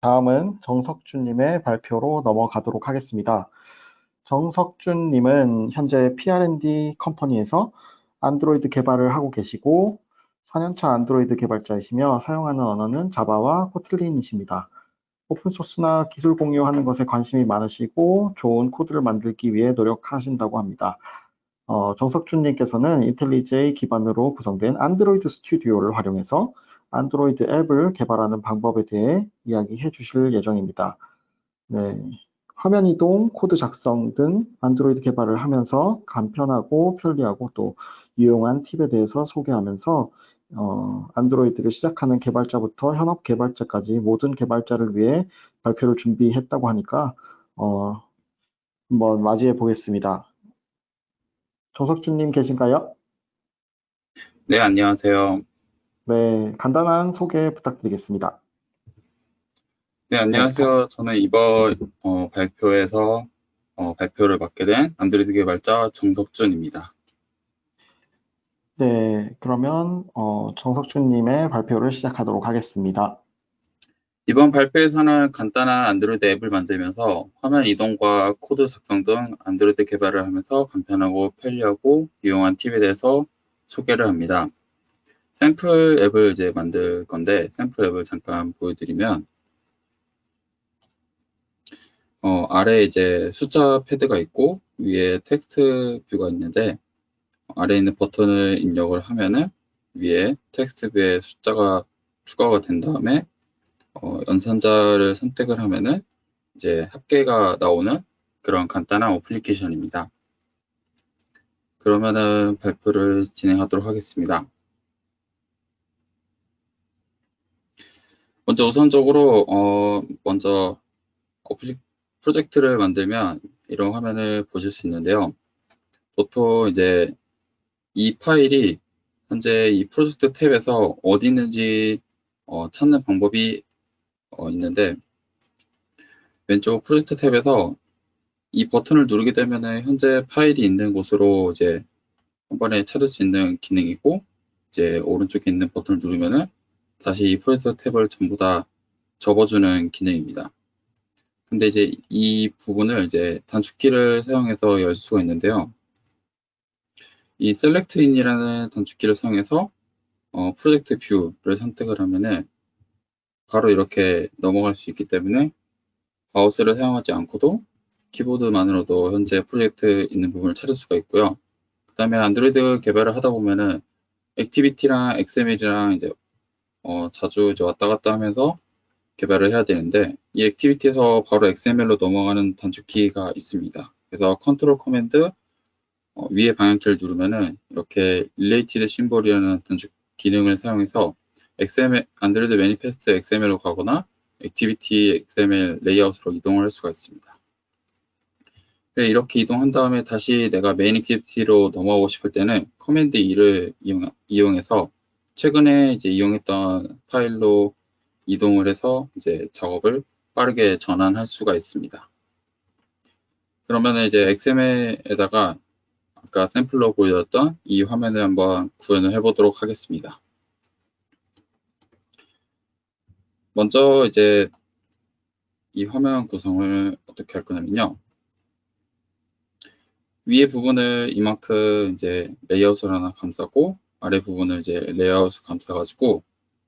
다음은 정석준님의 발표로 넘어가도록 하겠습니다. 정석준님은 현재 PR&D 컴퍼니에서 안드로이드 개발을 하고 계시고 4년차 안드로이드 개발자이시며 사용하는 언어는 자바와 코틀린이십니다. 오픈소스나 기술 공유하는 것에 관심이 많으시고 좋은 코드를 만들기 위해 노력하신다고 합니다. 정석준님께서는 인텔리제이 기반으로 구성된 안드로이드 스튜디오를 활용해서 안드로이드 앱을 개발하는 방법에 대해 이야기해 주실 예정입니다. 네, 화면 이동, 코드 작성 등 안드로이드 개발을 하면서 간편하고 편리하고 또 유용한 팁에 대해서 소개하면서 안드로이드를 시작하는 개발자부터 현업 개발자까지 모든 개발자를 위해 발표를 준비했다고 하니까 한번 맞이해 보겠습니다. 정석준님 계신가요? 네, 안녕하세요. 네, 간단한 소개 부탁드리겠습니다. 네, 네, 안녕하세요. 저는 이번 발표에서 발표를 맡게 된 안드로이드 개발자 정석준입니다. 네, 그러면 정석준님의 발표를 시작하도록 하겠습니다. 이번 발표에서는 간단한 안드로이드 앱을 만들면서 화면 이동과 코드 작성 등 안드로이드 개발을 하면서 간편하고 편리하고 유용한 팁에 대해서 소개를 합니다. 샘플 앱을 이제 만들 건데 샘플 앱을 잠깐 보여드리면 아래에 이제 숫자 패드가 있고 위에 텍스트 뷰가 있는데 아래에 있는 버튼을 입력을 하면은 위에 텍스트 뷰에 숫자가 추가가 된 다음에 연산자를 선택을 하면은 이제 합계가 나오는 그런 간단한 어플리케이션입니다. 그러면은 발표를 진행하도록 하겠습니다. 먼저 우선적으로 먼저 프로젝트를 만들면 이런 화면을 보실 수 있는데요. 보통 이제 이 파일이 현재 이 프로젝트 탭에서 어디 있는지 찾는 방법이 있는데 왼쪽 프로젝트 탭에서 이 버튼을 누르게 되면 현재 파일이 있는 곳으로 이제 한 번에 찾을 수 있는 기능이고 이제 오른쪽에 있는 버튼을 누르면은 다시 이 프로젝트 탭을 전부 다 접어주는 기능입니다. 근데 이제 이 부분을 이제 단축키를 사용해서 열 수가 있는데요. 이 select in이라는 단축키를 사용해서 프로젝트 뷰를 선택을 하면은 바로 이렇게 넘어갈 수 있기 때문에 마우스를 사용하지 않고도 키보드만으로도 현재 프로젝트 있는 부분을 찾을 수가 있고요. 그 다음에 안드로이드 개발을 하다 보면은 액티비티랑 XML이랑 이제 자주 이제 왔다 갔다 하면서 개발을 해야 되는데 이 액티비티에서 바로 XML로 넘어가는 단축키가 있습니다. 그래서 컨트롤 커맨드 위에 방향키를 누르면은 이렇게 related symbol이라는 단축 기능을 사용해서 XML, 안드로이드 매니페스트 XML로 가거나 액티비티 XML 레이아웃으로 이동을 할 수가 있습니다. 네, 이렇게 이동한 다음에 다시 내가 메인 액티비티로 넘어가고 싶을 때는 커맨드 E를 이용해서 최근에 이제 이용했던 파일로 이동을 해서 이제 작업을 빠르게 전환할 수가 있습니다. 그러면 이제 XML에다가 아까 샘플로 보여줬던 이 화면을 한번 구현을 해보도록 하겠습니다. 먼저 이제 이 화면 구성을 어떻게 할 거냐면요. 위에 부분을 이만큼 이제 레이아웃을 하나 감싸고 아래 부분을 이제 레이아웃을 감싸가지고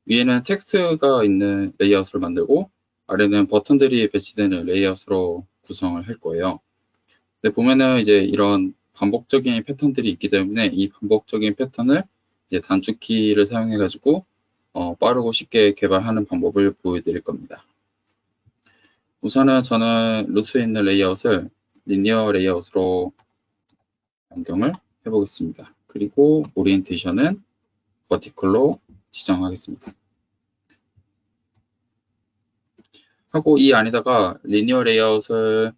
위에는 텍스트가 있는 레이아웃을 만들고 아래는 버튼들이 배치되는 레이아웃으로 구성을 할 거예요. 근데 보면은 이제 이런 반복적인 패턴들이 있기 때문에 이 반복적인 패턴을 이제 단축키를 사용해 가지고 빠르고 쉽게 개발하는 방법을 보여드릴 겁니다. 우선은 저는 루트에 있는 레이아웃을 리니어 레이아웃으로 변경을 해보겠습니다. 그리고 오리엔테이션은 버티컬로 지정하겠습니다. 하고 이 안에다가 리니어 레이아웃을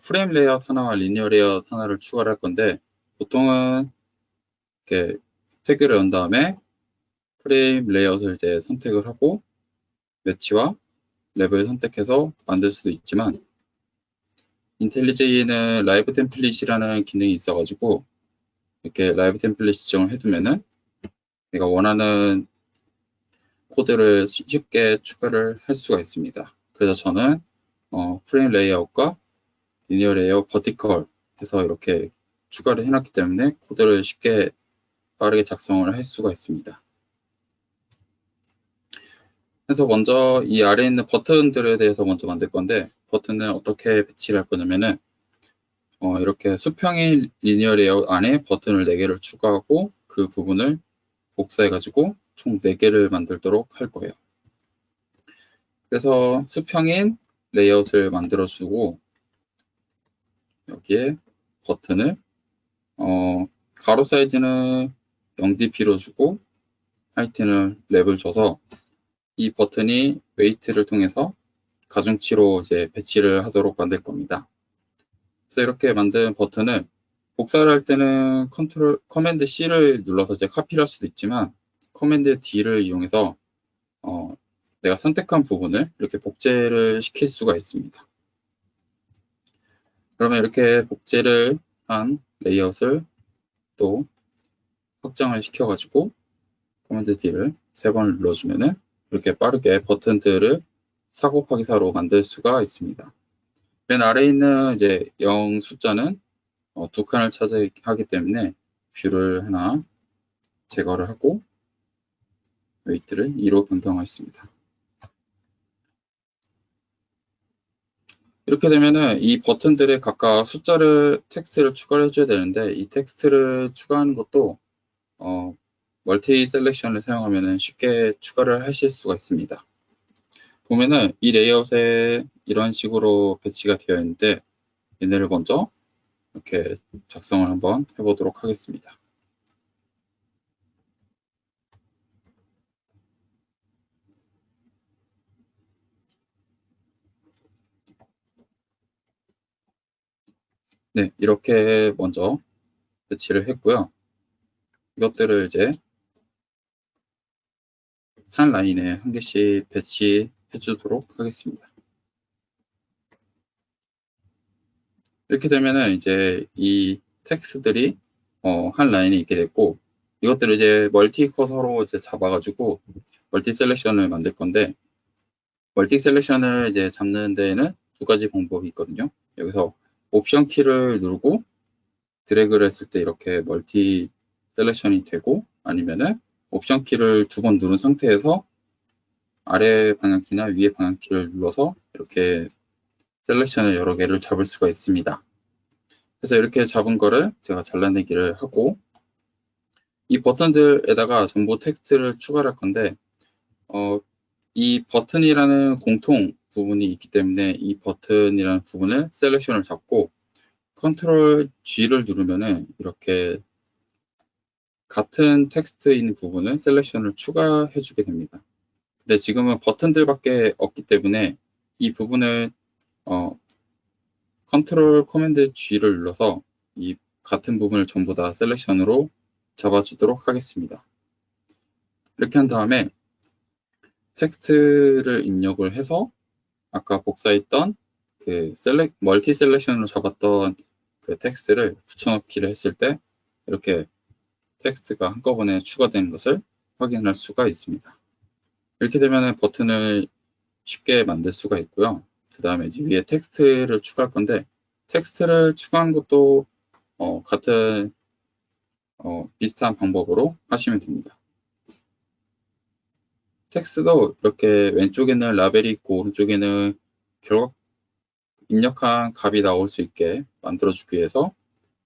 프레임 레이아웃 하나와 리니어 레이아웃 하나를 추가를 할 건데 보통은 이렇게 태그를 연 다음에 프레임 레이아웃을 이제 선택을 하고 매치와 랩을 선택해서 만들 수도 있지만 인텔리제이에는 라이브 템플릿이라는 기능이 있어가지고 이렇게 라이브 템플릿 지정을 해두면은 내가 원하는 코드를 쉽게 추가를 할 수가 있습니다. 그래서 저는 프레임 레이아웃과 리니어 레이아웃 버티컬 해서 이렇게 추가를 해놨기 때문에 코드를 쉽게 빠르게 작성을 할 수가 있습니다. 그래서 먼저 이 아래에 있는 버튼들에 대해서 먼저 만들 건데, 버튼은 어떻게 배치를 할 거냐면은 이렇게 수평인 리니어 레이아웃 안에 버튼을 4개를 추가하고 그 부분을 복사해 가지고 총 4개를 만들도록 할 거예요. 그래서 수평인 레이아웃을 만들어 주고 여기에 버튼을 가로 사이즈는 0dp로 주고 하이트는 랩을 줘서 이 버튼이 웨이트를 통해서 가중치로 이제 배치를 하도록 만들 겁니다. 그래서 이렇게 만든 버튼을 복사를 할 때는 커맨드 C를 눌러서 이제 카피를 할 수도 있지만 커맨드 D를 이용해서 내가 선택한 부분을 이렇게 복제를 시킬 수가 있습니다. 그러면 이렇게 복제를 한 레이아웃을 또 확장을 시켜가지고 커맨드 D를 3번 눌러주면은 이렇게 빠르게 버튼들을 4 곱하기 4로 만들 수가 있습니다. 맨 아래에 있는 이제 0 숫자는 2칸을 차지하기 때문에 뷰를 하나 제거를 하고 웨이트를 2로 변경하였습니다. 이렇게 되면은 이 버튼들에 각각 텍스트를 추가를 해줘야 되는데 이 텍스트를 추가하는 것도 멀티 셀렉션을 사용하면 쉽게 추가를 하실 수가 있습니다. 보면은 이 레이아웃에 이런 식으로 배치가 되어 있는데 얘네를 먼저 이렇게 작성을 한번 해보도록 하겠습니다. 네, 이렇게 먼저 배치를 했고요. 이것들을 이제 한 라인에 한 개씩 배치해 주도록 하겠습니다. 이렇게 되면은 이제 이 텍스트들이 한 라인에 있게 됐고 이것들을 이제 멀티 커서로 이제 잡아가지고 멀티 셀렉션을 만들 건데 멀티 셀렉션을 이제 잡는 데에는 2가지 방법이 있거든요. 여기서 옵션 키를 누르고 드래그를 했을 때 이렇게 멀티 셀렉션이 되고 아니면은 옵션 키를 2번 누른 상태에서 아래 방향키나 위에 방향키를 눌러서 이렇게 셀렉션을 여러 개를 잡을 수가 있습니다. 그래서 이렇게 잡은 거를 제가 잘라내기를 하고 이 버튼들에다가 전부 텍스트를 추가를 할 건데 이 버튼이라는 공통 부분이 있기 때문에 이 버튼이라는 부분을 셀렉션을 잡고 컨트롤 G를 누르면은 이렇게 같은 텍스트인 부분을 셀렉션을 추가해 주게 됩니다. 근데 지금은 버튼들밖에 없기 때문에 이 부분을 컨트롤 커맨드 G를 눌러서 이 같은 부분을 전부 다 셀렉션으로 잡아주도록 하겠습니다. 이렇게 한 다음에 텍스트를 입력을 해서 아까 복사했던 그 멀티 셀렉션으로 잡았던 그 텍스트를 붙여넣기를 했을 때 이렇게 텍스트가 한꺼번에 추가되는 것을 확인할 수가 있습니다. 이렇게 되면 버튼을 쉽게 만들 수가 있고요. 그 다음에 위에 텍스트를 추가할 건데 텍스트를 추가한 것도 같은 비슷한 방법으로 하시면 됩니다. 텍스트도 이렇게 왼쪽에는 라벨이 있고 오른쪽에는 결국 입력한 값이 나올 수 있게 만들어주기 위해서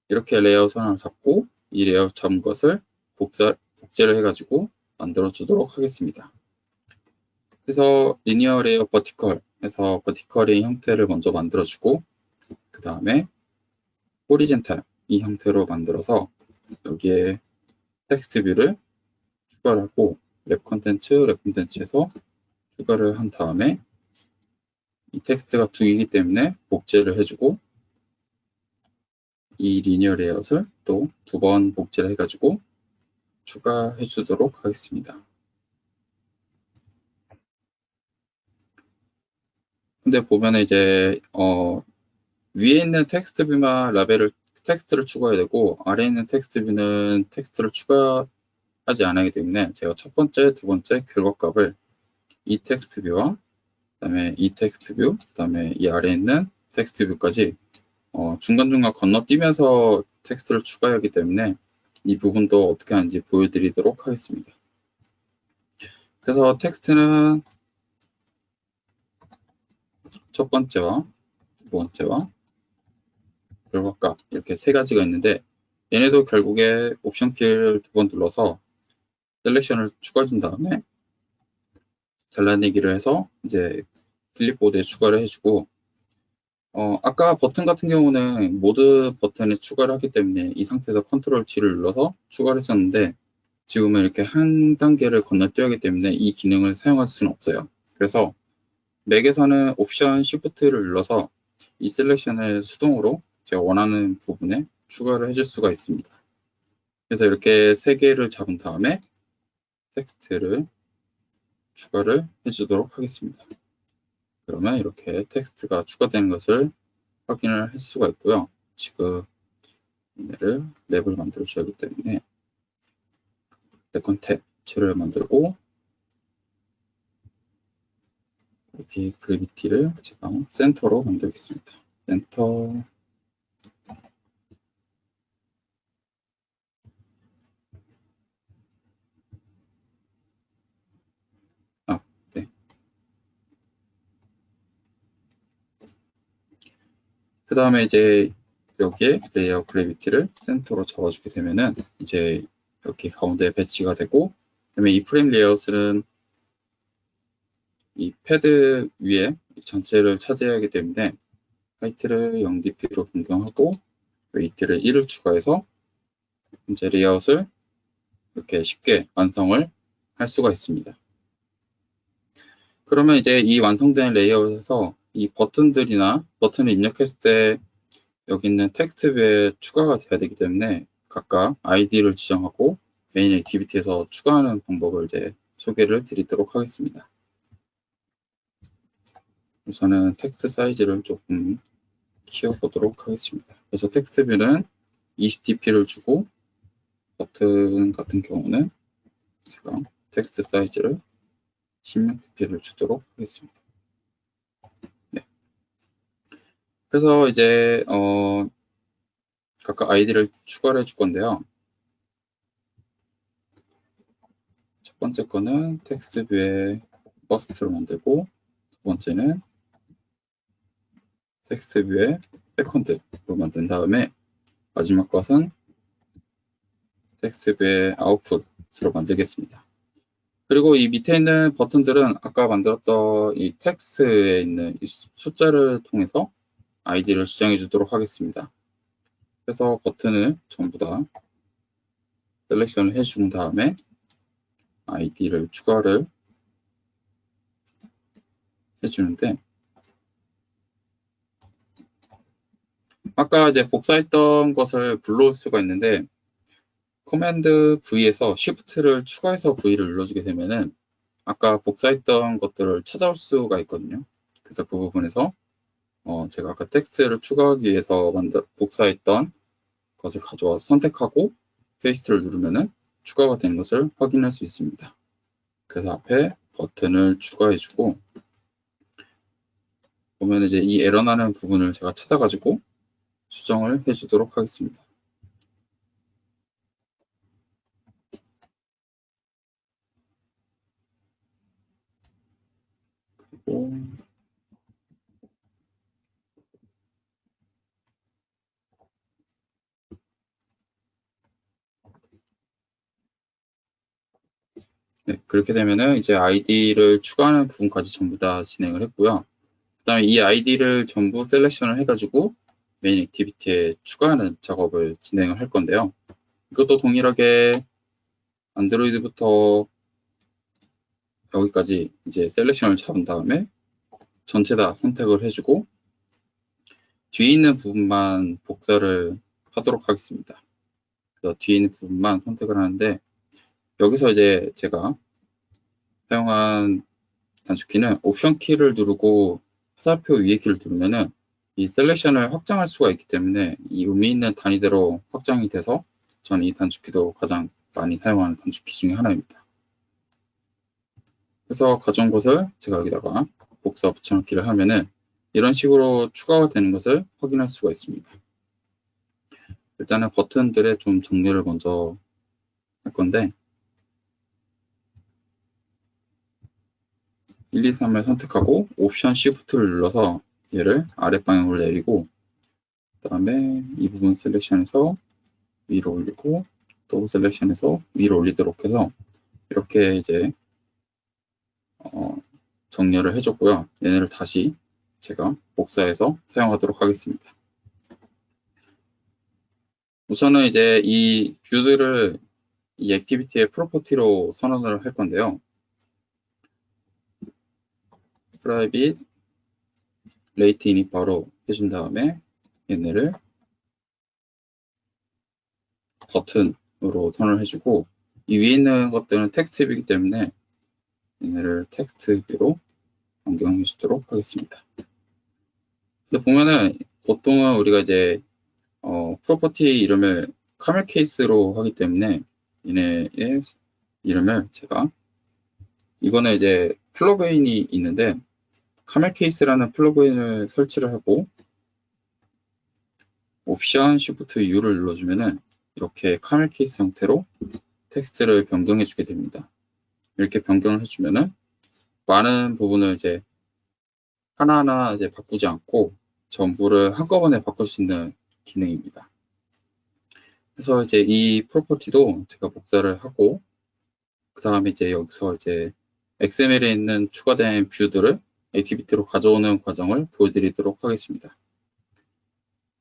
이렇게 레이아웃 하나 잡고 이 레이아웃 잡은 것을 복제를 해가지고 만들어 주도록 하겠습니다. 그래서 리니어 레이아웃 버티컬 해서 버티컬의 형태를 먼저 만들어주고 그 다음에 호리젠탈 이 형태로 만들어서 여기에 텍스트 뷰를 추가를 하고 랩 컨텐츠에서 추가를 한 다음에 이 텍스트가 2개이기 때문에 복제를 해주고 이 리니어 레이아웃을 또 2번 복제를 해가지고 추가해 주도록 하겠습니다. 근데 보면 이제 위에 있는 텍스트 뷰만 텍스트를 추가해야 되고 아래에 있는 텍스트 뷰는 텍스트를 추가하지 않기 때문에 제가 첫 번째, 두 번째 결과값을 이 텍스트 뷰와 그다음에 이 텍스트 뷰, 그다음에 이 아래에 있는 텍스트 뷰까지 중간중간 건너뛰면서 텍스트를 추가하기 때문에 이 부분도 어떻게 하는지 보여드리도록 하겠습니다. 그래서 텍스트는 첫 번째와 두 번째와 결과값 이렇게 세 가지가 있는데 얘네도 결국에 옵션 키를 두 번 눌러서 셀렉션을 추가해준 다음에 잘라내기를 해서 이제 클립보드에 추가를 해주고 아까 버튼 같은 경우는 모드 버튼에 추가를 하기 때문에 이 상태에서 컨트롤 G를 눌러서 추가를 했었는데 지금은 이렇게 한 단계를 건너뛰기 때문에 이 기능을 사용할 수는 없어요. 그래서 맥에서는 옵션 Shift를 눌러서 이 셀렉션을 수동으로 제가 원하는 부분에 추가를 해줄 수가 있습니다. 그래서 이렇게 세 개를 잡은 다음에 텍스트를 추가를 해주도록 하겠습니다. 그러면 이렇게 텍스트가 추가되는 것을 확인을 할 수가 있고요. 지금 얘를 랩을 만들어 줘야 하기 때문에 컨텐츠를 만들고 여기 그래비티를 제가 센터로 만들겠습니다. 센터 네. 그 다음에 이제 여기에 레이어 그래비티를 센터로 잡아주게 되면은 이제 이렇게 가운데 배치가 되고 그다음에 이 프레임 레이아웃은 이 패드 위에 전체를 차지해야 하기 때문에 하이트를 0dp로 변경하고 웨이트를 1을 추가해서 이제 레이아웃을 이렇게 쉽게 완성을 할 수가 있습니다. 그러면 이제 이 완성된 레이아웃에서 이 버튼들이나 버튼을 입력했을 때 여기 있는 텍스트 뷰에 추가가 돼야 되기 때문에 각각 아이디를 지정하고 메인 액티비티에서 추가하는 방법을 이제 소개를 드리도록 하겠습니다. 우선은 텍스트 사이즈를 조금 키워보도록 하겠습니다. 그래서 텍스트 뷰는 20dp를 주고 버튼 같은 경우는 제가 텍스트 사이즈를 16dp를 주도록 하겠습니다. 네. 그래서 이제 각각 아이디를 추가를 해줄 건데요. 첫 번째 거는 텍스트 뷰의 퍼스트로 만들고 두 번째는 텍스트 뷰의 세컨드로 만든 다음에 마지막 것은 텍스트 뷰의 아웃풋으로 만들겠습니다. 그리고 이 밑에 있는 버튼들은 아까 만들었던 이 텍스트에 있는 이 숫자를 통해서 아이디를 지정해 주도록 하겠습니다. 그래서 버튼을 전부 다 셀렉션을 해준 다음에 아이디를 추가를 해주는데 아까 이제 복사했던 것을 불러올 수가 있는데 커맨드 V에서 Shift를 추가해서 V를 눌러주게 되면은 아까 복사했던 것들을 찾아올 수가 있거든요. 그래서 그 부분에서 제가 아까 텍스트를 추가하기 위해서 복사했던 것을 가져와서 선택하고 페이스트를 누르면은 추가가 되는 것을 확인할 수 있습니다. 그래서 앞에 버튼을 추가해주고 보면 이제 이 에러 나는 부분을 제가 찾아가지고 수정을 해주도록 하겠습니다. 그리고 네, 그렇게 되면은 이제 아이디를 추가하는 부분까지 전부 다 진행을 했고요. 그 다음에 이 아이디를 전부 셀렉션을 해가지고 메인 액티비티에 추가하는 작업을 진행을 할 건데요. 이것도 동일하게 안드로이드부터 여기까지 이제 셀렉션을 잡은 다음에 전체 다 선택을 해주고 뒤에 있는 부분만 복사를 하도록 하겠습니다. 그래서 뒤에 있는 부분만 선택을 하는데 여기서 이제 제가 사용한 단축키는 옵션 키를 누르고 화살표 위에 키를 누르면은 이 셀렉션을 확장할 수가 있기 때문에 이 의미 있는 단위대로 확장이 돼서 저는 이 단축키도 가장 많이 사용하는 단축키 중에 하나입니다. 그래서 가져온 것을 제가 여기다가 복사 붙여넣기를 하면은 이런 식으로 추가가 되는 것을 확인할 수가 있습니다. 일단은 버튼들의 좀 정리를 먼저 할 건데 1, 2, 3을 선택하고 옵션 Shift를 눌러서 얘를 아랫방향으로 내리고 그 다음에 이 부분 셀렉션에서 위로 올리고 또 셀렉션에서 위로 올리도록 해서 이렇게 이제 정렬을 해줬고요. 얘네를 다시 제가 복사해서 사용하도록 하겠습니다. 우선은 이제 이 뷰들을 이 액티비티의 프로퍼티로 선언을 할 건데요. private rate init 바로 해준 다음에 얘네를 버튼으로 선언을 해주고 이 위에 있는 것들은 텍스트 뷰이기 때문에 얘네를 텍스트 뷰로 변경해 주도록 하겠습니다. 근데 보면은 보통은 우리가 이제 프로퍼티 이름을 카멜 케이스로 하기 때문에 얘네의 이름을 제가 이거는 이제 플러그인이 있는데 카멜 케이스라는 플러그인을 설치를 하고 옵션 Shift U를 눌러주면은 이렇게 카멜 케이스 형태로 텍스트를 변경해 주게 됩니다. 이렇게 변경을 해주면은 많은 부분을 이제 하나하나 이제 바꾸지 않고 전부를 한꺼번에 바꿀 수 있는 기능입니다. 그래서 이제 이 프로퍼티도 제가 복사를 하고 그 다음에 이제 여기서 이제 XML에 있는 추가된 뷰들을 액티비티로 가져오는 과정을 보여드리도록 하겠습니다.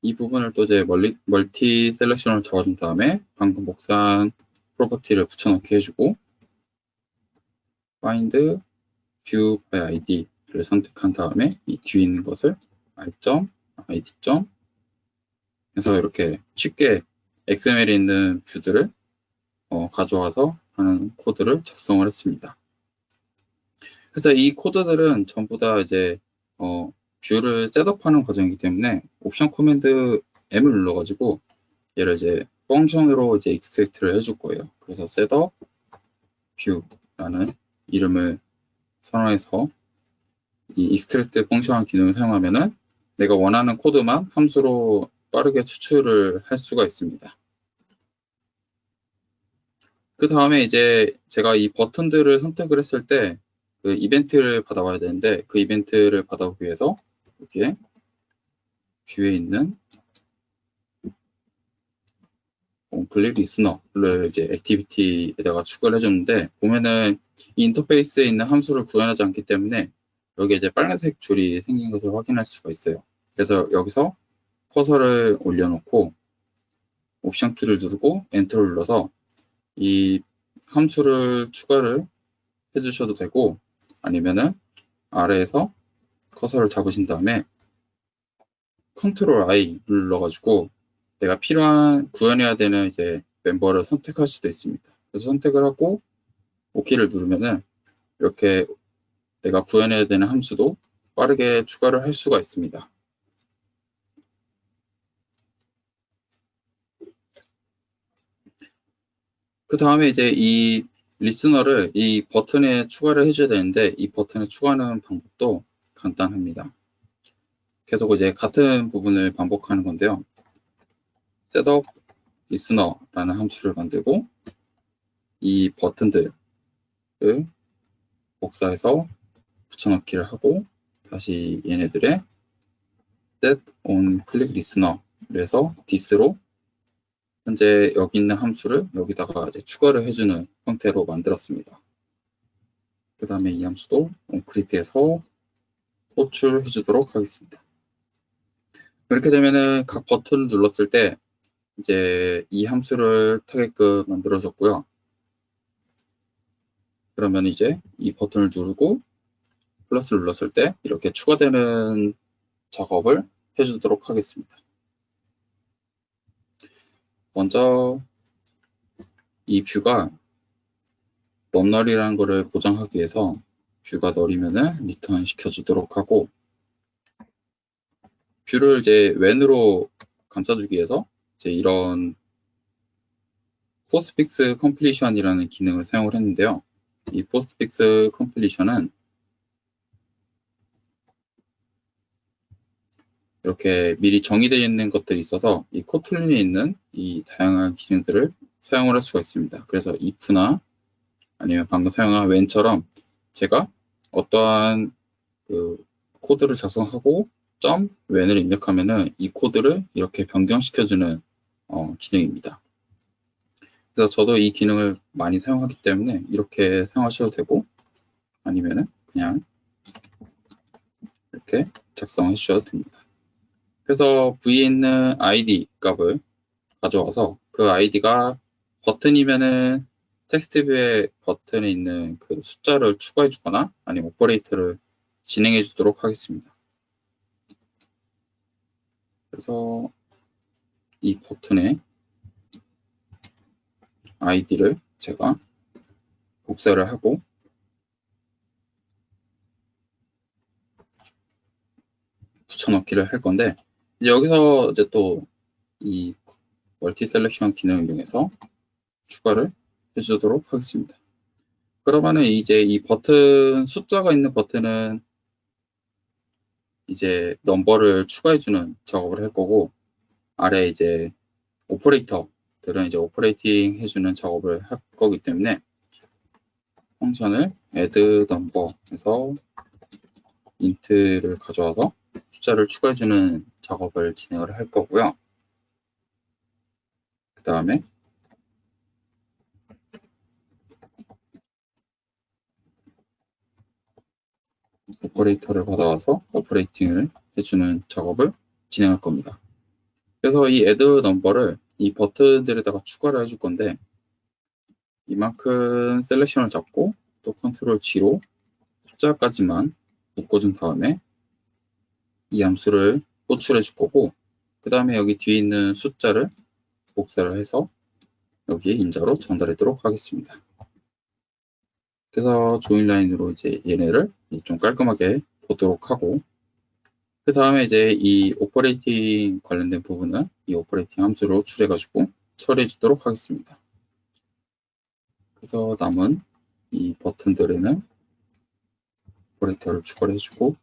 이 부분을 또 이제 멀티 셀렉션을 잡아준 다음에 방금 복사한 프로퍼티를 붙여넣기 해주고 find view by id를 선택한 다음에 이 뒤에 있는 것을 i.id. 해서 이렇게 쉽게 XML에 있는 뷰들을 가져와서 하는 코드를 작성을 했습니다. 그래서 이 코드들은 전부 다 이제 뷰를 셋업하는 과정이기 때문에 옵션 커맨드 M을 눌러가지고 얘를 이제 펑션으로 이제 익스트랙트를 해줄 거예요. 그래서 셋업 뷰라는 이름을 선언해서 이 익스트랙트 펑션 기능을 사용하면은 내가 원하는 코드만 함수로 빠르게 추출을 할 수가 있습니다. 그 다음에 이제 제가 이 버튼들을 선택을 했을 때 그 이벤트를 받아와야 되는데 그 이벤트를 받아오기 위해서 이렇게 뷰에 있는 클릭 리스너를 이제 액티비티에다가 추가를 해줬는데 보면은 이 인터페이스에 있는 함수를 구현하지 않기 때문에 여기에 이제 빨간색 줄이 생긴 것을 확인할 수가 있어요. 그래서 여기서 커서를 올려놓고 옵션 키를 누르고 엔터를 눌러서 이 함수를 추가를 해주셔도 되고 아니면은 아래에서 커서를 잡으신 다음에 컨트롤 I 눌러가지고 내가 필요한 구현해야 되는 이제 멤버를 선택할 수도 있습니다. 그래서 선택을 하고 OK를 누르면은 이렇게 내가 구현해야 되는 함수도 빠르게 추가를 할 수가 있습니다. 그 다음에 이제 이 리스너를 이 버튼에 추가를 해줘야 되는데 이 버튼에 추가하는 방법도 간단합니다. 계속 이제 같은 부분을 반복하는 건데요. 셋업 리스너라는 함수를 만들고 이 버튼들을 복사해서 붙여넣기를 하고 다시 얘네들의 set on click listener를 해서 this로 현재 여기 있는 함수를 여기다가 이제 추가를 해주는 형태로 만들었습니다. 그 다음에 이 함수도 onCreate에서 호출해 주도록 하겠습니다. 이렇게 되면은 각 버튼을 눌렀을 때 이제 이 함수를 타겟급 만들어줬고요. 그러면 이제 이 버튼을 누르고 플러스를 눌렀을 때 이렇게 추가되는 작업을 해주도록 하겠습니다. 먼저 이 뷰가 넌널이라는 것을 보장하기 위해서 뷰가 널이면은 리턴 시켜주도록 하고 뷰를 이제 when으로 감싸주기 위해서 이제 이런 postfix completion이라는 기능을 사용을 했는데요. 이 postfix completion은 이렇게 미리 정의되어 있는 것들이 있어서 이 코틀린에 있는 이 다양한 기능들을 사용을 할 수가 있습니다. 그래서 if나 아니면 방금 사용한 when처럼 제가 어떠한 그 코드를 작성하고 .when을 입력하면은 이 코드를 이렇게 변경시켜주는 기능입니다. 그래서 저도 이 기능을 많이 사용하기 때문에 이렇게 사용하셔도 되고 아니면은 그냥 이렇게 작성해 주셔도 됩니다. 그래서 V에 있는 id 값을 가져와서 그 id가 버튼이면은 텍스트 뷰에 버튼에 있는 그 숫자를 추가해 주거나 아니면 오퍼레이터를 진행해 주도록 하겠습니다. 그래서 이 버튼에 id를 제가 복사를 하고 붙여넣기를 할 건데 이제 여기서 이제 또 이 멀티 셀렉션 기능을 이용해서 추가를 해주도록 하겠습니다. 그러면은 이제 이 버튼 숫자가 있는 버튼은 이제 넘버를 추가해주는 작업을 할 거고 아래 이제 오퍼레이터들은 이제 오퍼레이팅 해주는 작업을 할 거기 때문에 펑션을 add number에서 int를 가져와서 숫자를 추가해주는 작업을 진행을 할 거고요. 그 다음에 오퍼레이터를 받아와서 오퍼레이팅을 해주는 작업을 진행할 겁니다. 그래서 이 add number를 이 버튼들에다가 추가를 해줄 건데 이만큼 셀렉션을 잡고 또 컨트롤 G로 숫자까지만 묶어준 다음에 이 함수를 호출해 줄 거고 그 다음에 여기 뒤에 있는 숫자를 복사를 해서 여기에 인자로 전달하도록 하겠습니다. 그래서 조인 라인으로 이제 얘네를 좀 깔끔하게 보도록 하고 그 다음에 이제 이 오퍼레이팅 관련된 부분은 이 오퍼레이팅 함수로 호출해 가지고 처리해 주도록 하겠습니다. 그래서 남은 이 버튼들에는 오퍼레이터를 추가를 해주고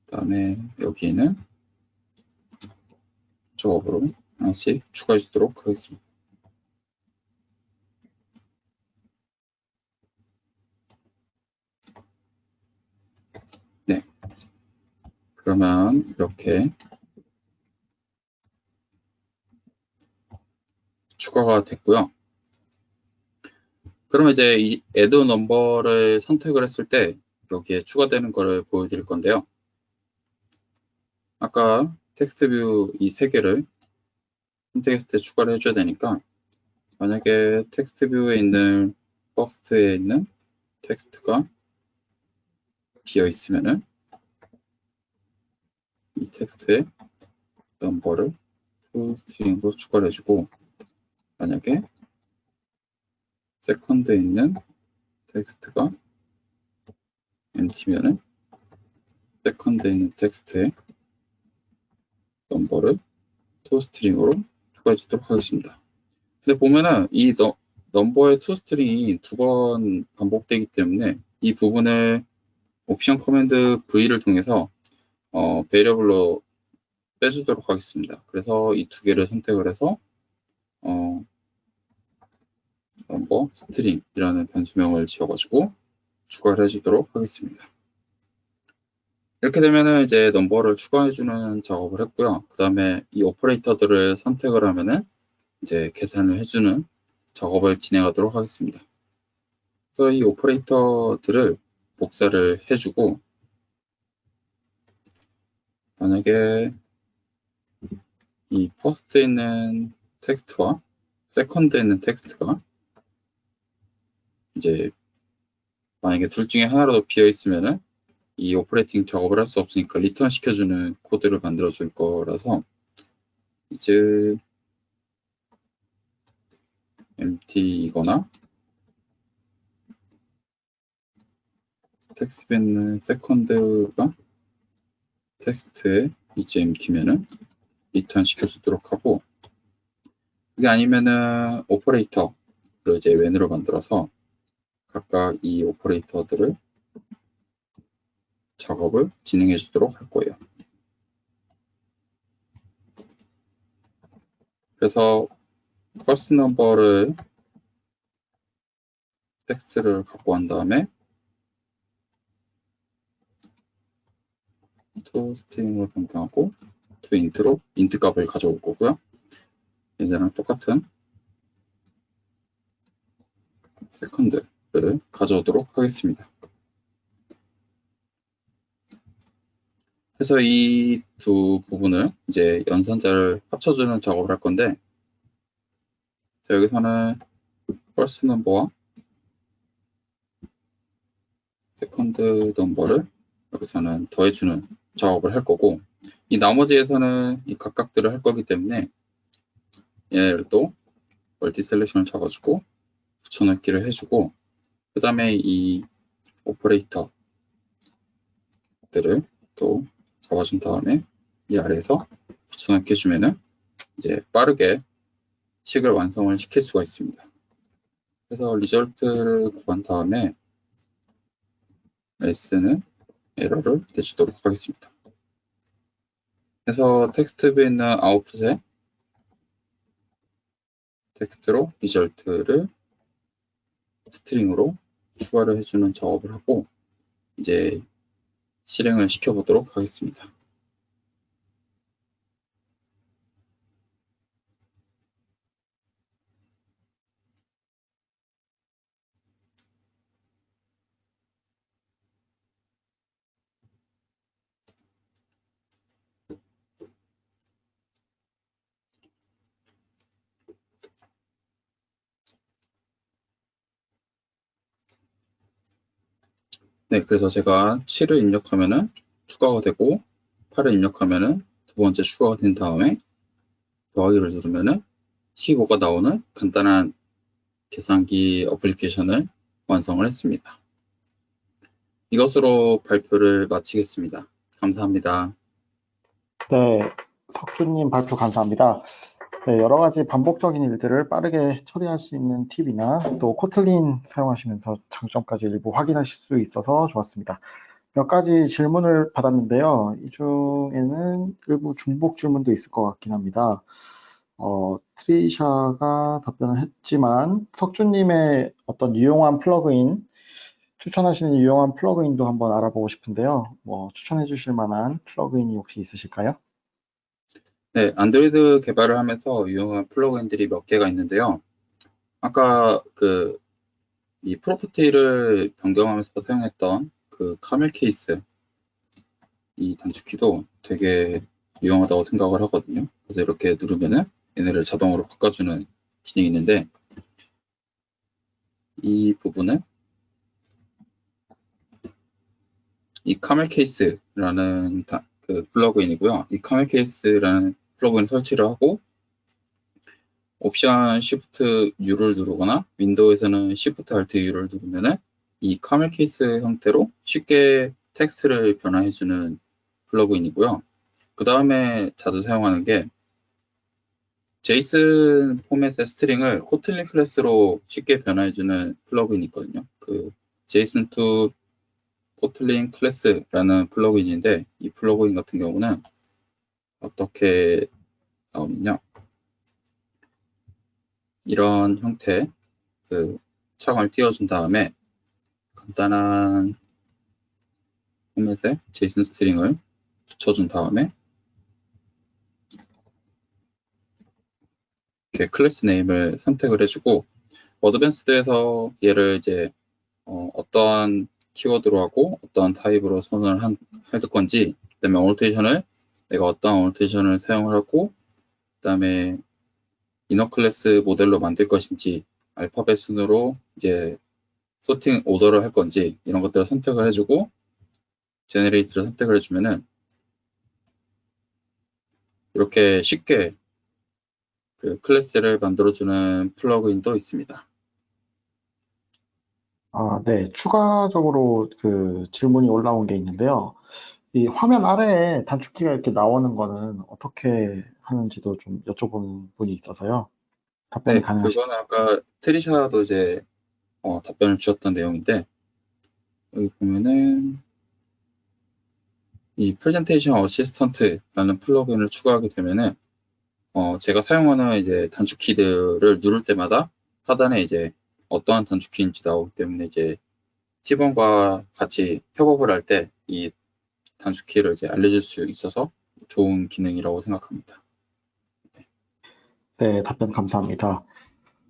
그 다음에 여기에는 작업으로 하나씩 추가해 주도록 하겠습니다. 네. 그러면 이렇게 추가가 됐고요. 그러면 이제 이 add number를 선택을 했을 때 여기에 추가되는 거를 보여드릴 건데요. 아까 텍스트 뷰 이 세 개를 선택했을 때 추가를 해줘야 되니까 만약에 텍스트 뷰에 있는 퍼스트에 있는 텍스트가 비어 있으면은 이 텍스트에 넘버를 toString으로 추가를 해주고 만약에 세컨드에 있는 텍스트가 empty면은 세컨드에 있는 텍스트에 넘버를 toString으로 추가해 주도록 하겠습니다. 근데 보면은 이 넘버의 toString이 2번 반복되기 때문에 이 부분을 옵션 커맨드 V를 통해서 베리어블로 빼주도록 하겠습니다. 그래서 이 두 개를 선택을 해서 넘버 스트링이라는 변수명을 지어가지고 추가를 해주도록 하겠습니다. 이렇게 되면은 이제 넘버를 추가해주는 작업을 했고요. 그 다음에 이 오퍼레이터들을 선택을 하면은 이제 계산을 해주는 작업을 진행하도록 하겠습니다. 그래서 이 오퍼레이터들을 복사를 해주고 만약에 이 퍼스트에 있는 텍스트와 세컨드에 있는 텍스트가 이제 만약에 둘 중에 하나라도 비어 있으면은 이 오퍼레이팅 작업을 할 수 없으니까 리턴 시켜주는 코드를 만들어 줄 거라서 이제 empty이거나 텍스트에 있는 세컨드가 텍스트에 이제 empty면은 리턴 시켜주도록 하고 그게 아니면은 오퍼레이터를 이제 when으로 만들어서 각각 이 오퍼레이터들을 작업을 진행해 주도록 할 거예요. 그래서 first number를 텍스트를 갖고 간 다음에 to string으로 변경하고 to int로 int 값을 가져올 거고요. 얘네랑 똑같은 second를 가져오도록 하겠습니다. 그래서 이 두 부분을 이제 연산자를 합쳐주는 작업을 할 건데, 자, 여기서는 first number와 second number를 여기서는 더해주는 작업을 할 거고, 이 나머지에서는 이 각각들을 할 거기 때문에 얘를 또 멀티 셀렉션을 잡아주고 붙여넣기를 해주고, 그 다음에 이 오퍼레이터들을 또 잡아준 다음에 이 아래에서 붙여넣기 해주면은 이제 빠르게 식을 완성을 시킬 수가 있습니다. 그래서 리절트를 구한 다음에 s는 에러를 내주도록 하겠습니다. 그래서 텍스트뷰에 있는 아웃풋에 텍스트로 리절트를 스트링으로 추가를 해주는 작업을 하고 이제 실행을 시켜보도록 하겠습니다. 네, 그래서 제가 7을 입력하면은 추가가 되고 8을 입력하면은 두 번째 추가가 된 다음에 더하기를 누르면은 15가 나오는 간단한 계산기 어플리케이션을 완성을 했습니다. 이것으로 발표를 마치겠습니다. 감사합니다. 네, 석준님 발표 감사합니다. 네, 여러 가지 반복적인 일들을 빠르게 처리할 수 있는 팁이나 또 코틀린 사용하시면서 장점까지 일부 확인하실 수 있어서 좋았습니다. 몇 가지 질문을 받았는데요. 이 중에는 일부 중복 질문도 있을 것 같긴 합니다. 트리샤가 답변을 했지만 석준님의 어떤 유용한 플러그인, 추천하시는 유용한 플러그인도 한번 알아보고 싶은데요. 뭐 추천해 주실 만한 플러그인이 혹시 있으실까요? 네, 안드로이드 개발을 하면서 유용한 플러그인들이 몇 개가 있는데요. 아까 이 프로퍼티를 변경하면서 사용했던 그 카멜 케이스 이 단축키도 되게 유용하다고 생각을 하거든요. 그래서 이렇게 누르면은 얘네를 자동으로 바꿔주는 기능이 있는데 이 부분은 이 카멜 케이스라는 플러그인이고요. 이 카멜 케이스라는 플러그인 설치를 하고 옵션 Shift U를 누르거나 윈도우에서는 Shift Alt U를 누르면은 이 카멜 케이스 형태로 쉽게 텍스트를 변화해주는 플러그인이고요. 그 다음에 자주 사용하는 게 제이슨 포맷의 스트링을 코틀린 클래스로 쉽게 변화해주는 플러그인이 있거든요. 그 제이슨 to 코틀린 클래스라는 플러그인인데 이 플러그인 같은 경우는 어떻게 나오느냐, 이런 형태 창을 띄워준 다음에 간단한 포맷의 제이슨 스트링을 붙여준 다음에 이렇게 클래스 네임을 선택을 해주고 어드밴스드에서 얘를 이제 어떠한 키워드로 하고 어떠한 타입으로 선언을 할 건지, 그다음에 어노테이션을 내가 어떠한 어노테이션을 사용을 하고, 그다음에 이너 클래스 모델로 만들 것인지, 알파벳 순으로 이제 소팅 오더를 할 건지 이런 것들을 선택을 해주고 제네레이트를 선택을 해주면은 이렇게 쉽게 그 클래스를 만들어주는 플러그인도 있습니다. 네. 추가적으로 질문이 올라온 게 있는데요. 이 화면 아래에 단축키가 이렇게 나오는 거는 어떻게 하는지도 좀 여쭤보는 분이 있어서요. 답변이 네, 가능하실까요? 그거는 아까 트리샤도 이제 답변을 주셨던 내용인데, 여기 보면은 이 프레젠테이션 어시스턴트라는 플러그인을 추가하게 되면은 제가 사용하는 이제 단축키들을 누를 때마다 하단에 이제 어떠한 단축키인지 나오기 때문에 이제 팀원과 같이 협업을 할 때 이 단축키를 이제 알려줄 수 있어서 좋은 기능이라고 생각합니다. 네, 답변 감사합니다.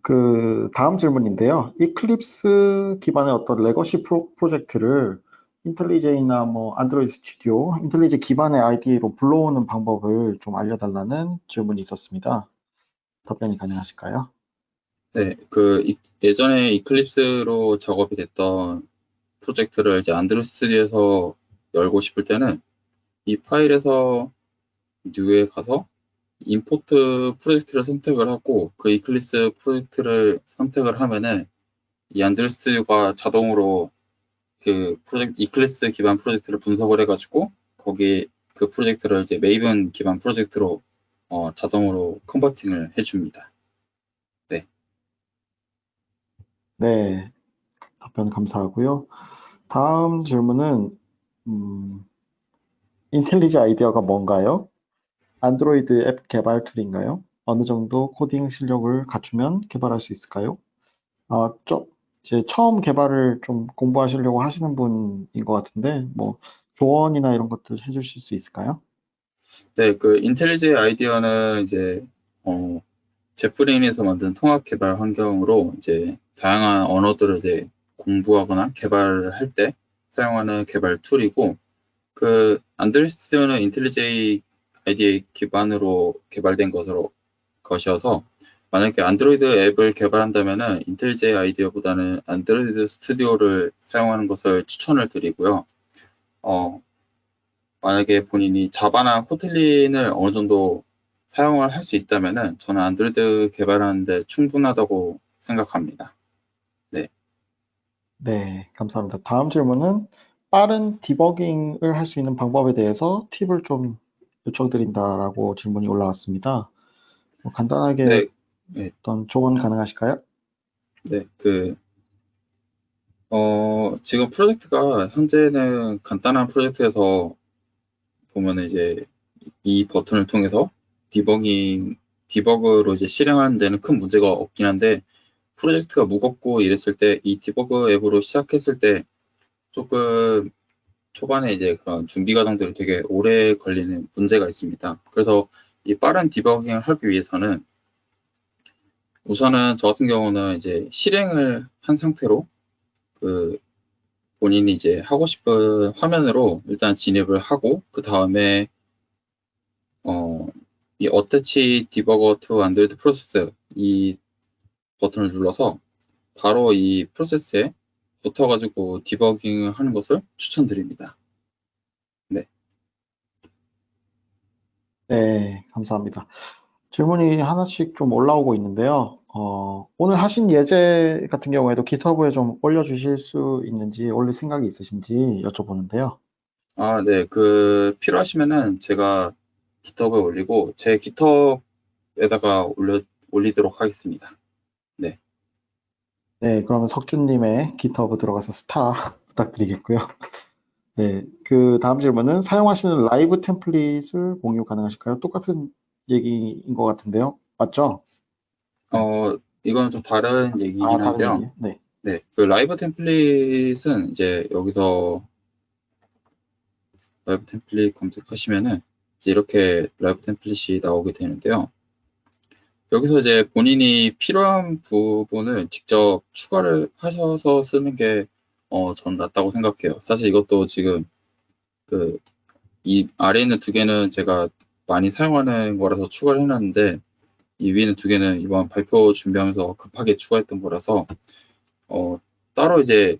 그 다음 질문인데요. 이클립스 기반의 어떤 레거시 프로젝트를 인텔리제이나 뭐 안드로이드 스튜디오, 인텔리제 기반의 IDE로 불러오는 방법을 좀 알려달라는 질문이 있었습니다. 답변이 가능하실까요? 네, 예전에 이클립스로 작업이 됐던 프로젝트를 이제 안드로이드 스튜디오에서 열고 싶을 때는 이 파일에서 뉴에 가서 임포트 프로젝트를 선택을 하고 그 이클립스 프로젝트를 선택을 하면은 이 안드로이드 스튜디오가 자동으로 이클립스 기반 프로젝트를 분석을 해가지고 거기 그 프로젝트를 이제 메이븐 기반 프로젝트로 자동으로 컨버팅을 해줍니다. 네. 네, 답변 감사하고요. 다음 질문은 인텔리제 아이디어가 뭔가요? 안드로이드 앱 개발 툴인가요? 어느 정도 코딩 실력을 갖추면 개발할 수 있을까요? 이제 처음 개발을 좀 공부하시려고 하시는 분인 것 같은데, 뭐, 조언이나 이런 것들 해주실 수 있을까요? 네, 그 인텔리제 아이디어는 이제 제프린에서 만든 통합 개발 환경으로 이제 다양한 언어들을 이제 공부하거나 개발을 할 때 사용하는 개발 툴이고 그 안드로이드 스튜디오는 인텔리제 아이디어 기반으로 개발된 것이어서 만약에 안드로이드 앱을 개발한다면은 인텔리제 아이디어보다는 안드로이드 스튜디오를 사용하는 것을 추천을 드리고요. 만약에 본인이 자바나 코틀린을 어느 정도 사용을 할 수 있다면은 저는 안드로이드 개발하는데 충분하다고 생각합니다. 네. 네, 감사합니다. 다음 질문은 빠른 디버깅을 할 수 있는 방법에 대해서 팁을 좀 요청드린다라고 질문이 올라왔습니다. 뭐 간단하게 네, 네, 어떤 조언 가능하실까요? 네. 지금 프로젝트가 현재는 간단한 프로젝트에서 보면은 이제 이 버튼을 통해서 디버그로 이제 실행하는 데는 큰 문제가 없긴 한데 프로젝트가 무겁고 이랬을 때 이 디버그 앱으로 시작했을 때 조금 초반에 이제 그런 준비 과정들이 되게 오래 걸리는 문제가 있습니다. 그래서 이 빠른 디버깅을 하기 위해서는 우선은 저 같은 경우는 이제 실행을 한 상태로 그 본인이 이제 하고 싶은 화면으로 일단 진입을 하고 그 다음에 이 Attach Debugger to Android Process 이 버튼을 눌러서 바로 이 프로세스에 붙어가지고 디버깅을 하는 것을 추천드립니다. 네. 네, 감사합니다. 질문이 하나씩 좀 올라오고 있는데요. 오늘 하신 예제 같은 경우에도 GitHub에 좀 올려주실 수 있는지, 올릴 생각이 있으신지 여쭤보는데요. 아, 네. 필요하시면은 제가 깃허브에 올리고 제 깃허브에다가 올리도록 하겠습니다. 네. 네, 그러면 석준님의 GitHub 들어가서 스타 부탁드리겠고요. 네, 그 다음 질문은 사용하시는 라이브 템플릿을 공유 가능하실까요? 똑같은 얘기인 것 같은데요. 맞죠? 이건 좀 다른 아, 얘기긴 다른 한데요. 얘기예요? 네. 네. 그 라이브 템플릿은 이제 여기서 라이브 템플릿 검색하시면은 이제 이렇게 라이브 템플릿이 나오게 되는데요. 여기서 이제 본인이 필요한 부분을 직접 추가를 하셔서 쓰는 게, 전 낫다고 생각해요. 사실 이것도 지금 그, 이 아래에 있는 두 개는 제가 많이 사용하는 거라서 추가를 해놨는데, 이 위에 있는 두 개는 이번 발표 준비하면서 급하게 추가했던 거라서, 어, 따로 이제,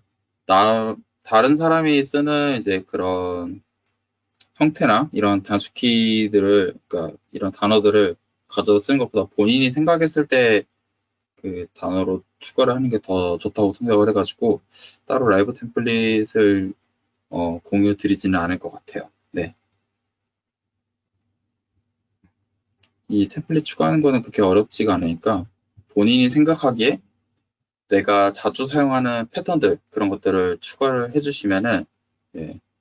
다른 사람이 쓰는 이제 그런 형태나 이런 단축키들을, 그러니까 이런 단어들을 가져다 쓰는 것보다 본인이 생각했을 때 그 단어로 추가를 하는 게 더 좋다고 생각을 해가지고 따로 라이브 템플릿을 공유 드리지는 않을 것 같아요. 네. 이 템플릿 추가하는 거는 그렇게 어렵지가 않으니까 본인이 생각하기에 내가 자주 사용하는 패턴들 그런 것들을 추가를 해주시면은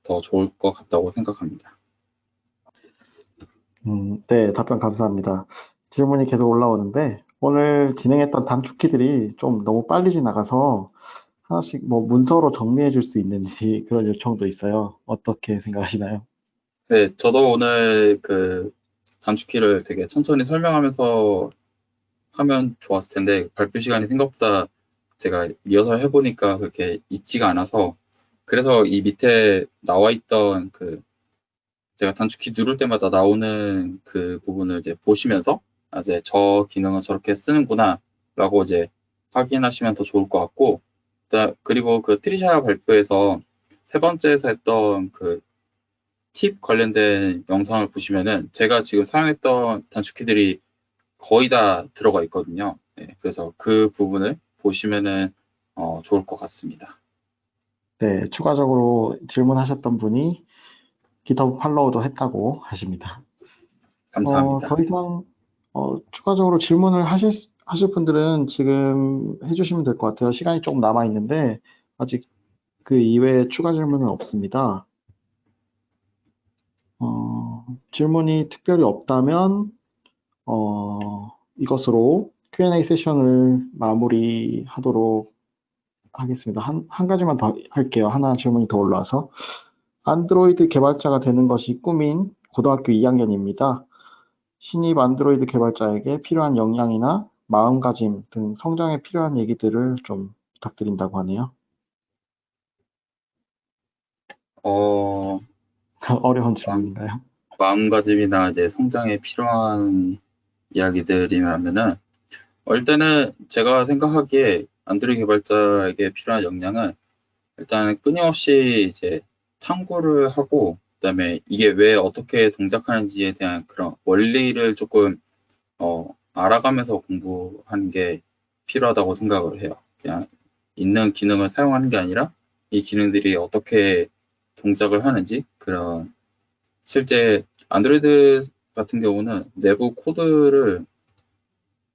더 좋을 것 같다고 생각합니다. 네, 답변 감사합니다. 질문이 계속 올라오는데, 오늘 진행했던 단축키들이 좀 너무 빨리 지나가서 하나씩 뭐 문서로 정리해 줄 수 있는지 그런 요청도 있어요. 어떻게 생각하시나요? 네, 저도 오늘 그 단축키를 되게 천천히 설명하면서 하면 좋았을 텐데 발표 시간이 생각보다 제가 리허설 해보니까 그렇게 있지가 않아서 그래서 이 밑에 나와 있던 그 제가 단축키 누를 때마다 나오는 그 부분을 이제 보시면서 아, 이제 저 기능은 저렇게 쓰는구나 라고 이제 확인하시면 더 좋을 것 같고 그리고 그 트리샤 발표에서 세 번째에서 했던 그 팁 관련된 영상을 보시면은 제가 지금 사용했던 단축키들이 거의 다 들어가 있거든요. 네, 그래서 그 부분을 보시면은 좋을 것 같습니다. 네, 추가적으로 질문하셨던 분이 GitHub 팔로우도 했다고 하십니다. 더 감사합니다. 이상 추가적으로 질문을 하실 분들은 지금 해주시면 될 것 같아요. 시간이 조금 남아 있는데 아직 그 이외에 추가 질문은 없습니다. 질문이 특별히 없다면 이것으로 Q&A 세션을 마무리하도록 하겠습니다. 한 가지만 더 할게요. 하나 질문이 더 올라와서. 안드로이드 개발자가 되는 것이 꿈인 고등학교 2학년입니다. 신입 안드로이드 개발자에게 필요한 역량이나 마음가짐 등 성장에 필요한 얘기들을 좀 부탁드린다고 하네요. 어, 어려운 마음, 질문인가요? 마음가짐이나 이제 성장에 필요한 이야기들이라면은 일단은 제가 생각하기에 안드로이드 개발자에게 필요한 역량은 일단 끊임없이 이제 탐구를 하고 그다음에 이게 왜 어떻게 동작하는지에 대한 그런 원리를 조금 알아가면서 공부하는 게 필요하다고 생각을 해요. 그냥 있는 기능을 사용하는 게 아니라 이 기능들이 어떻게 동작을 하는지 그런 실제 안드로이드 같은 경우는 내부 코드를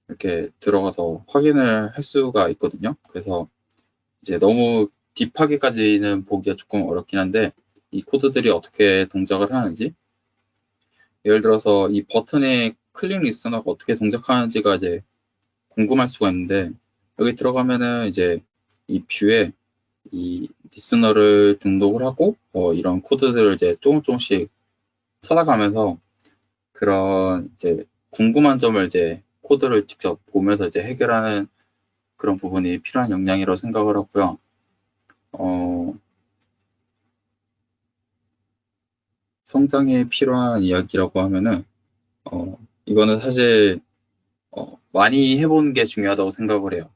이렇게 들어가서 확인을 할 수가 있거든요. 그래서 이제 너무 딥하게까지는 보기가 조금 어렵긴 한데 이 코드들이 어떻게 동작을 하는지 예를 들어서 이 버튼의 클릭 리스너가 어떻게 동작하는지가 이제 궁금할 수가 있는데 여기 들어가면은 이제 이 뷰에 이 리스너를 등록을 하고 이런 코드들을 이제 조금씩 찾아가면서 그런 이제 궁금한 점을 이제 코드를 직접 보면서 이제 해결하는 그런 부분이 필요한 역량이라고 생각을 하고요. 어, 성장에 필요한 이야기라고 하면은 이거는 사실 많이 해보는 게 중요하다고 생각을 해요.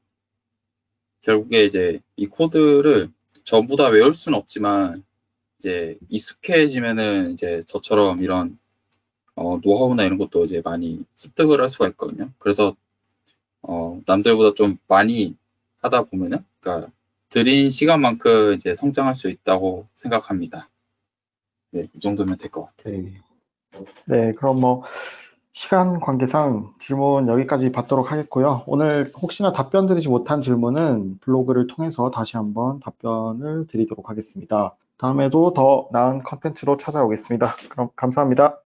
결국에 이제 이 코드를 전부 다 외울 수는 없지만 이제 익숙해지면은 이제 저처럼 이런 노하우나 이런 것도 이제 많이 습득을 할 수가 있거든요. 그래서 남들보다 좀 많이 하다 보면은 그러니까 들인 시간만큼 이제 성장할 수 있다고 생각합니다. 네, 이 정도면 될 것 같아요. 네. 네, 그럼 뭐 시간 관계상 질문 여기까지 받도록 하겠고요. 오늘 혹시나 답변 드리지 못한 질문은 블로그를 통해서 다시 한번 답변을 드리도록 하겠습니다. 다음에도 더 나은 컨텐츠로 찾아오겠습니다. 그럼 감사합니다.